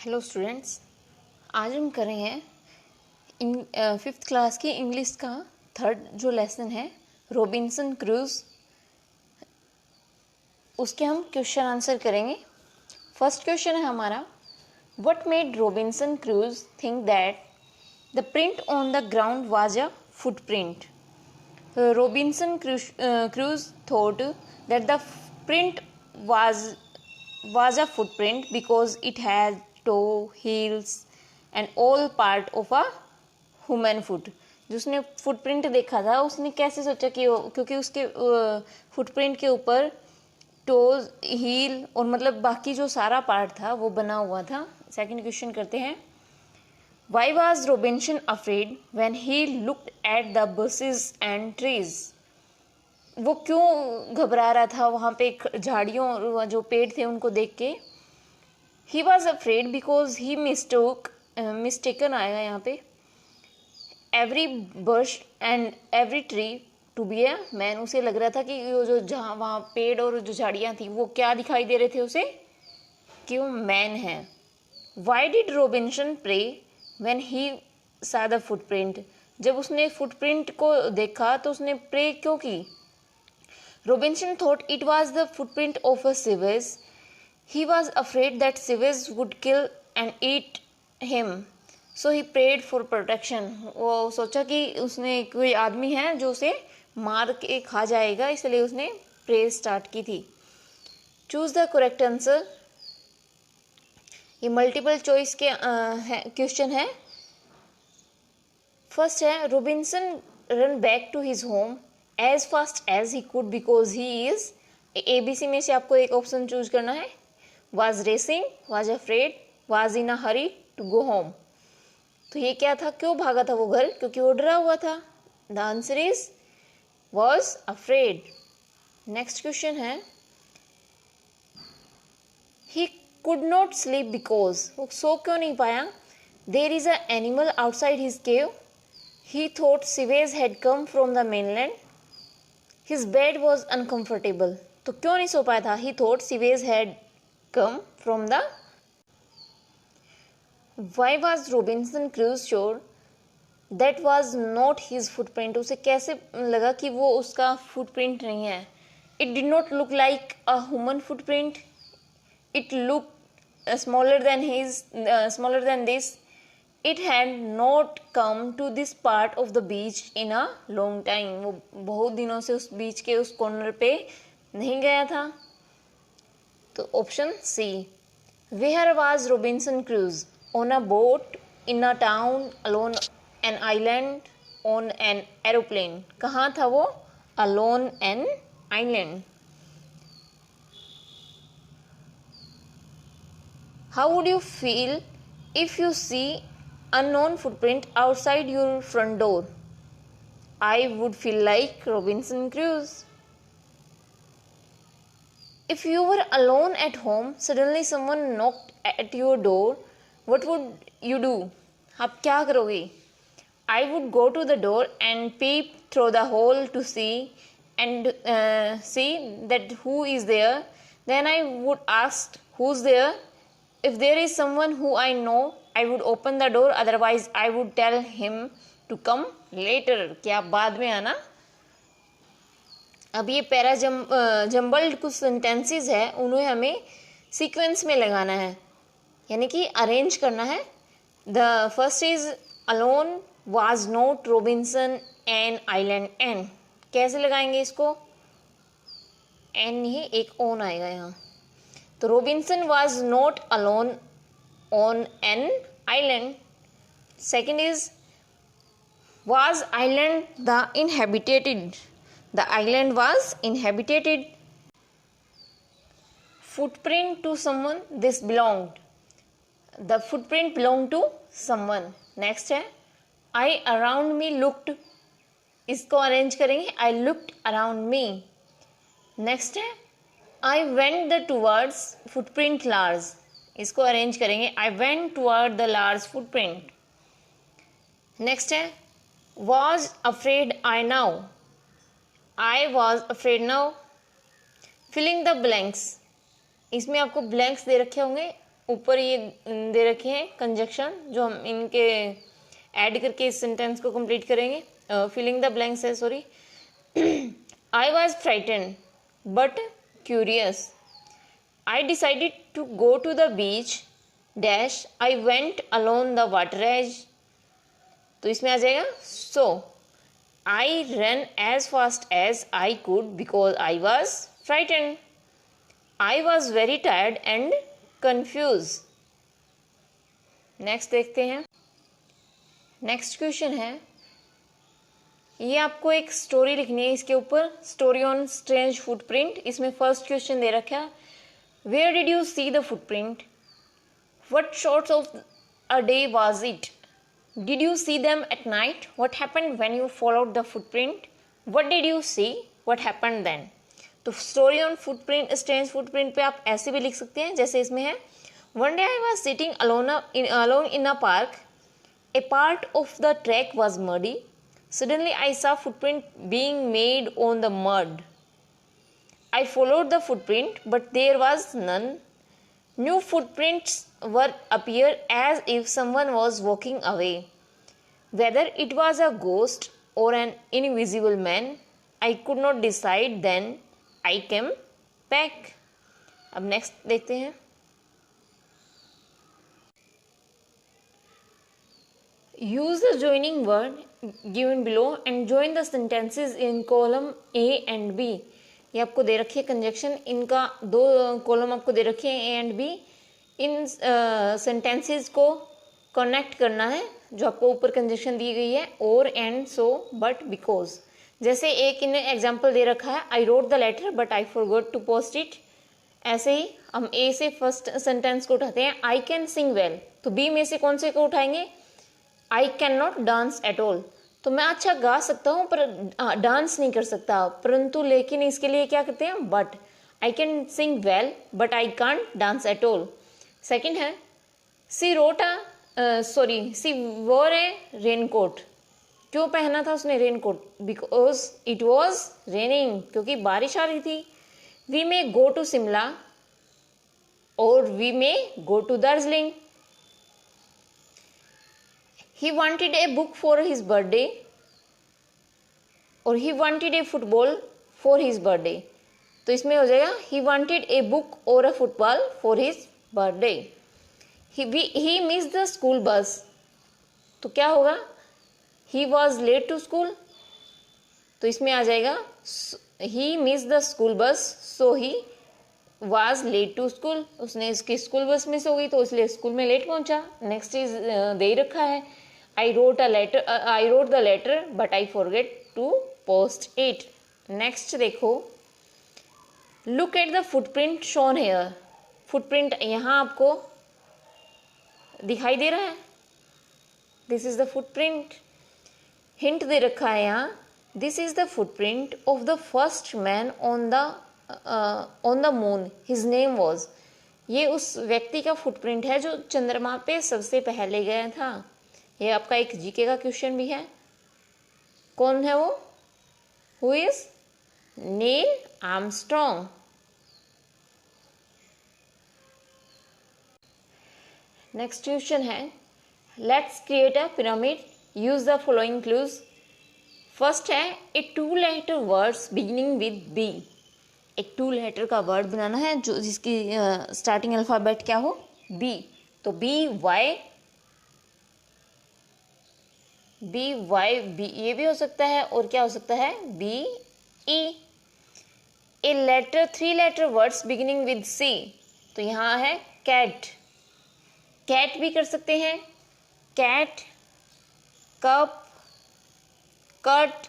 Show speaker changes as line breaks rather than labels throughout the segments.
Hello students, आज हम कर रहे हैं फिफ्थ क्लास की इंग्लिश का थर्ड जो लेसन है रॉबिन्सन क्रूज, उसके हम क्वेश्चन आंसर करेंगे। फर्स्ट क्वेश्चन है हमारा, what made Robinson cruise think that the print on the ground was a footprint? Robinson cruise thought that the print was a footprint because it had toe, heels and all part of a human foot। जो उसने footprint देखा था उसने कैसे सोचा कि क्योंकि उसके फुटप्रिंट के ऊपर टोज, हील और मतलब बाकी जो सारा पार्ट था वो बना हुआ था। सेकंड क्वेश्चन करते हैं, Why was Robinson afraid when he looked at the bushes and trees? वो क्यों घबरा रहा था वहाँ पे झाड़ियों और जो पेड़ थे उनको देख के? He was afraid because he mistaken आएगा यहाँ पे, every bush and every tree to be a man। उसे लग रहा था कि वो जो जहाँ वहाँ पेड़ और जो झाड़ियाँ थी वो क्या दिखाई दे रहे थे उसे, कि वो मैन है। Why did Robinson pray when he saw the footprint? जब उसने फुटप्रिंट को देखा तो उसने प्रे क्यों की? Robinson thought it was the footprint of a savage. He was afraid that savage would kill and eat him. So he prayed for protection. वो सोचा कि उसने कोई आदमी है जो उसे मार के खा जाएगा, इसलिए उसने प्रे स्टार्ट की थी। Choose the correct answer. ये मल्टीपल चॉइस के क्वेश्चन है। फर्स्ट है, Robinson run back to his home as fast as he could because he is ABC में से आपको एक ऑप्शन चूज करना है। was racing, was afraid, was in a hurry to go home। तो ये क्या था, क्यों भागा था वो घर? क्योंकि वो डरा हुआ था। The answer is was afraid। Next question है, he could not sleep because, वो सो क्यों नहीं पाया? There is an animal outside his cave। He thought sewage had come from the mainland। His bed was uncomfortable। तो क्यों नहीं सो पाया था? He thought sewage had come from the। Why was Robinson Crusoe sure that was not his footprint? उसे कैसे लगा कि वो उसका फुटप्रिंट नहीं है? It did not look like a human footprint। It looked smaller than this। It had not come to this part of the beach in a long time। वो बहुत दिनों से उस बीच के उस कॉर्नर पे नहीं गया था। तो option c. Where was Robinson Crusoe? On a boat, in a town, alone, an island, on an aeroplane। कहाँ था वो? Alone an island। How would you feel if you see unknown footprint outside your front door? I would feel like Robinson Crusoe। If you were alone at home, suddenly someone knocked at your door, what would you do? आप क्या करोगे? I would go to the door and peep through the hole to see that who is there। Then I would ask who's there। If there is someone who I know, I would open the door, otherwise I would tell him to come later। क्या बाद में आना। अब ये jumbled कुछ sentences है, उन्हें हमें सीक्वेंस में लगाना है, यानी कि अरेंज करना है। The first is alone was not Robinson an island an. कैसे लगाएंगे इसको? एन ही एक ओन आएगा यहाँ। तो Robinson was not alone on an island। Second is, was island the inhabited? The island was inhabited। Footprint to someone, this belonged। The footprint belonged to someone। Next है, I around me looked। इसको arrange करेंगे, I looked around me। Next है, I went the towards footprint large। इसको arrange करेंगे, I went toward the large footprint। Next है, was afraid I now। I was afraid now। Filling the blanks, इसमें आपको blanks दे रखे होंगे, ऊपर ये दे रखे हैं कंजक्शन, जो हम इनके ऐड करके इस सेंटेंस को कंप्लीट करेंगे. फिलिंग द ब्लैंक्स है, sorry. I was frighten but curious. I decided to go to the beach dash I went along the water edge. तो इसमें आ जाएगा so I ran as fast as I could because I was frightened. I was very tired and confused. Next देखते हैं. Next question है, ये आपको एक story लिखनी है इसके ऊपर, स्टोरी ऑन स्ट्रेंज फुटप्रिंट. इसमें फर्स्ट क्वेश्चन दे रखा है, where did you see the footprint? What sorts of a day was it? Did you see them at night? What happened when you followed the footprint? What did you see? What happened then? तो story on footprint, strange footprint पे आप ऐसे भी लिख सकते हैं जैसे इसमें है, one day I was sitting alone in a park. A part of the track was muddy. Suddenly I saw footprint being made on the mud. I followed the footprint, but there was none. New footprints were appear as if someone was walking away. Whether it was a ghost or an invisible man, I could not decide. Then I came back. अब next देखते हैं. Use the joining word given below and join the sentences in column A and B. ये आपको दे रखी है conjunction, इनका दो column आपको दे रखे हैं ए एंड बी. इन सेंटेंसेस को कनेक्ट करना है जो आपको ऊपर कंजक्शन दी गई है, और एंड सो बट बिकॉज. जैसे एक इन एग्जांपल दे रखा है, I wrote the letter but I forgot to post it. ऐसे ही हम ए से फर्स्ट सेंटेंस को उठाते हैं, आई कैन सिंग वेल. तो बी में से कौन से को उठाएंगे, I can not dance at all. तो मैं अच्छा गा सकता हूँ पर डांस नहीं कर सकता, परंतु लेकिन इसके लिए क्या करते हैं, but. I can sing well but I can't dance at all. Second है, सी वोर ए रेनकोट. क्यों पहना था उसने raincoat, because it was raining, क्योंकि बारिश आ रही थी. We may go to Shimla or we may go to Darjeeling. He wanted a book for his birthday और he wanted a football for his birthday. तो इसमें हो जाएगा he wanted a book or a football for his birthday. He missed the school bus. तो क्या होगा, he was late to school. तो इसमें आ जाएगा he missed the school bus so he was late to school. उसने इसकी school bus miss हो गई तो इसलिए स्कूल में लेट पहुंचा. नेक्स्ट चीज दे रखा है, I wrote the letter but I forget to post it. Next देखो, look at the footprint shown here. Footprint यहाँ आपको दिखाई दे रहा है, this is the footprint. Hint दे रखा है यहाँ, this is the footprint of the first man on the moon, his name was. ये उस व्यक्ति का फुटप्रिंट है जो चंद्रमा पे सबसे पहले गया था. ये आपका एक जीके का क्वेश्चन भी है. कौन है वो, who is Neil Armstrong. Next question है, let's create a pyramid, use the following clues. First है, a 2 letter words beginning with B. एक 2 लेटर का वर्ड बनाना है जो जिसकी स्टार्टिंग अल्फाबेट क्या हो, बी. तो बी वाई बी ये भी हो सकता है, और क्या हो सकता है, B E. A letter 3 letter words beginning with c. तो यहाँ है कैट, कैट भी कर सकते हैं, cat, cup, cut.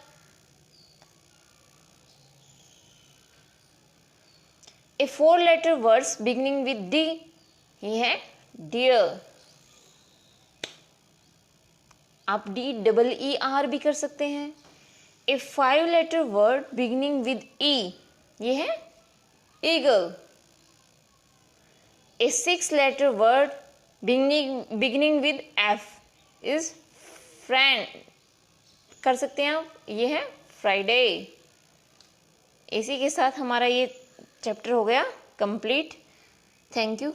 A 4 letter words beginning with d, ये है डियर. आप DEER भी कर सकते हैं. A 5 letter word beginning with e, ये है eagle. A 6 letter word beginning with f is friend, कर सकते हैं आप, ये है फ्राइडे. इसी के साथ हमारा ये चैप्टर हो गया कंप्लीट. Thank you.